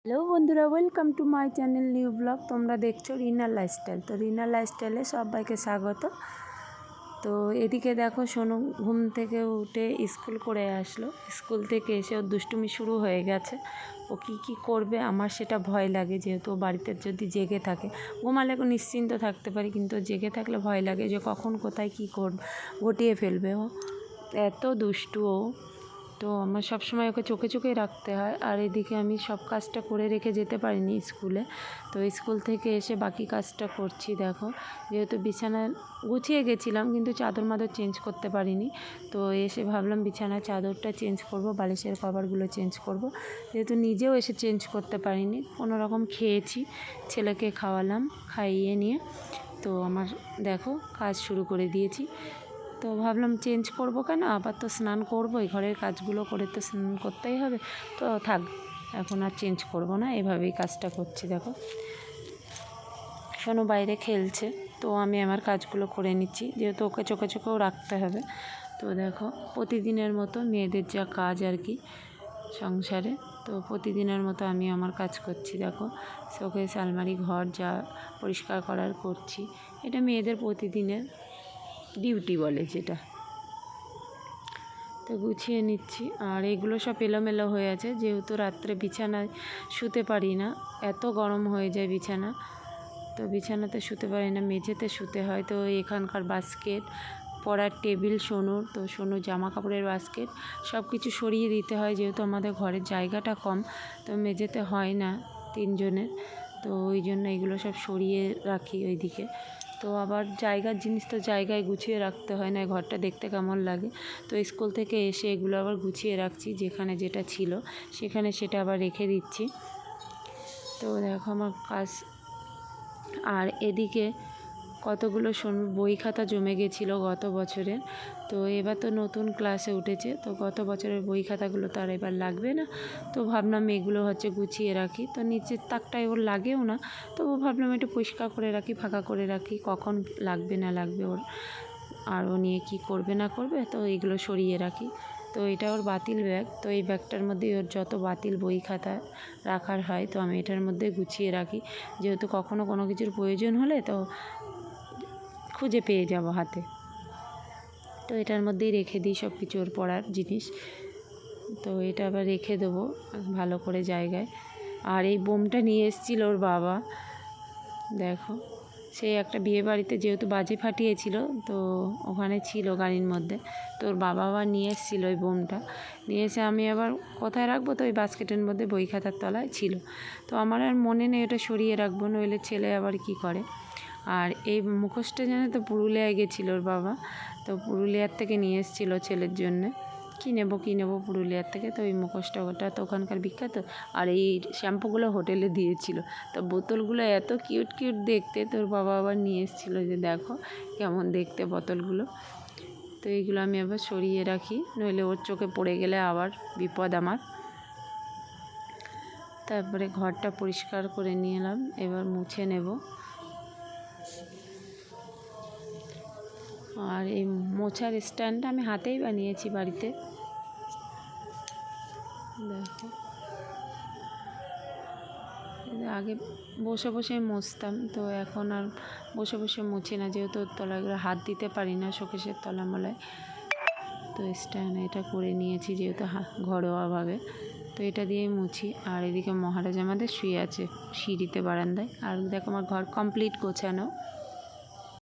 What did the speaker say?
Hello বন্ধুরা, welcome to my channel new blog. তোমরা দেখছো রিনার লাইফস্টাইল। তো রিনার লাইফস্টাইলে সবাইকে স্বাগত। তো এদিকে দেখো, সোনু ঘুম থেকে উঠে স্কুল করে আসলো। স্কুল থেকে এসে ওর দুষ্টুমি শুরু হয়ে গেছে। ও কী করবে আমার সেটা ভয় লাগে, যেহেতু ও বাড়িতে যদি জেগে থাকে, ঘুমালে নিশ্চিন্ত থাকতে পারি, কিন্তু জেগে থাকলে ভয় লাগে যে কখন কোথায় কী ঘটিয়ে ফেলবে। ও এত দুষ্টু ও, তো আমার সবসময় ওকে চোখে চোখে রাখতে হয়। আর এদিকে আমি সব কাজটা করে রেখে যেতে পারিনি স্কুলে, তো স্কুল থেকে এসে বাকি কাজটা করছি। দেখো, যেহেতু বিছানা গুছিয়ে গেছিলাম কিন্তু চাদর মাদর চেঞ্জ করতে পারিনি, তো এসে ভাবলাম বিছানার চাদরটা চেঞ্জ করব, বালিশের কভারগুলো চেঞ্জ করব। যেহেতু নিজেও এসে চেঞ্জ করতে পারিনি, কোনো রকম খেয়েছি, ছেলেকে খাওয়ালাম, খাইয়ে নিয়ে তো আমার দেখো কাজ শুরু করে দিয়েছি। তো ভাবলাম চেঞ্জ করব কেন, আবার তো স্নান করবো, এই ঘরের কাজগুলো করে তো স্নান করতেই হবে, তো থাক এখন আর চেঞ্জ করব না, এভাবেই কাজটা করছি। দেখো শোনো বাইরে খেলছে, তো আমি আমার কাজগুলো করে নিচ্ছি, যেহেতু ওকে চোখে চোখেও রাখতে হবে। তো দেখো প্রতিদিনের মতো মেয়েদের যা কাজ আর কি সংসারে, তো প্রতিদিনের মতো আমি আমার কাজ করছি। দেখো শোকেস আলমারি ঘর যা পরিষ্কার করার করছি, এটা মেয়েদের প্রতিদিনের ডিউটি বলে যেটা, তো গুছিয়ে নিচ্ছি। আর এগুলো সব এলোমেলো হয়ে আছে, যেহেতু রাত্রে বিছানায় শুতে পারি না, এত গরম হয়ে যায় বিছানা, তো বিছানাতে শুতে পারি না, মেঝেতে শুতে হয়। তো এখানকার বাস্কেট, পড়ার টেবিল সোনুর, তো সোনুর জামা কাপড়ের বাস্কেট সব কিছু সরিয়ে দিতে হয়, যেহেতু আমাদের ঘরের জায়গাটা কম, তো মেঝেতে হয় না তিনজনের, তো ওই জন্য এগুলো সব সরিয়ে রাখি ওইদিকে। তো আবার জায়গার জিনিস তো জায়গায় গুছিয়ে রাখতে হয়, না ঘরটা দেখতে কেমন লাগে। তো স্কুল থেকে এসে এগুলো আবার গুছিয়ে রাখছি, যেখানে যেটা ছিল সেখানে সেটা আবার রেখে দিচ্ছি। তো দেখো আমার কাজ। আর এদিকে কতগুলো বই খাতা জমে গেছিলো গত বছরের, তো এবার তো নতুন ক্লাসে উঠেছে, তো গত বছরের বই খাতাগুলো তো আর এবার লাগবে না, তো ভাবলাম এগুলো গুছিয়ে রাখি। তো নিচের তাকটায় ওর লাগেও না, তো ভাবলাম একটু পরিষ্কার করে রাখি, ফাঁকা করে রাখি, কখন লাগবে না লাগবে ওর, আর ও নিয়ে কী করবে না করবে, তো এগুলো সরিয়ে রাখি। তো এটা ওর বাতিল ব্যাগ, তো এই ব্যাগটার মধ্যে ওর যত বাতিল বই খাতা রাখার হয়, তো আমি এটার মধ্যে গুছিয়ে রাখি, যেহেতু কখনো কোনো কিছুর প্রয়োজন হলে তো খুঁজে পেয়ে যাব হাতে, তো এটার মধ্যেই রেখে দিই সব কিছু ওর পড়ার জিনিস। তো এটা আবার রেখে দেবো ভালো করে জায়গায়। আর এই বোমটা নিয়ে এসেছিল ওর বাবা, দেখো সেই একটা বিয়ে বাড়িতে যেহেতু বাজে ফাটিয়েছিল, তো ওখানে ছিল গাড়ির মধ্যে, তো ওর বাবা আবার নিয়ে এসেছিলো ওই বোমটা, নিয়ে এসে আমি আবার কোথায় রাখবো, তো ওই বাস্কেটের মধ্যে বই খাতার তলায় ছিল, তো আমার আর মনে নেই ওটা সরিয়ে রাখবো, নইলে ছেলে আবার কি করে। আর এই মুখোশটা জানে তো পুরুলিয়ায় গেছিলো ওর বাবা, তো পুরুলিয়ার থেকে নিয়ে এসেছিলো ছেলের জন্যে, কী নেবো পুরুলিয়ার থেকে, তো এই মুখোশটা ওটা তো ওখানকার বিখ্যাত। আর এই শ্যাম্পুগুলো হোটেলে দিয়েছিল, তো বোতলগুলো এত কিউট দেখতে, তোর বাবা আবার নিয়ে এসেছিলো যে দেখো কেমন দেখতে বোতলগুলো। তো এইগুলো আমি আবার সরিয়ে রাখি, নইলে ওর চোখে পড়ে গেলে আবার বিপদ আমার। তারপরে ঘরটা পরিষ্কার করে নিয়ে এলাম, এবার মুছে নেব। আর এই মোছার স্ট্যান্ডটা আমি হাতেই বানিয়েছি বাড়িতে, দেখো আগে বসে বসে মুছতাম, তো এখন আর বসে বসে মুছি না, যেহেতু তলাগুলো হাত দিতে পারি না শোকেসের তলামলায়, তো স্ট্যান্ড এটা করে নিয়েছি যেহেতু ঘরোয়াভাবে, তো এটা দিয়েই মুছি। আর এদিকে মহারাজ আমাদের শুয়ে আছে সিঁড়িতে বারান্দায়। আর দেখো আমার ঘর কমপ্লিট গোছানো।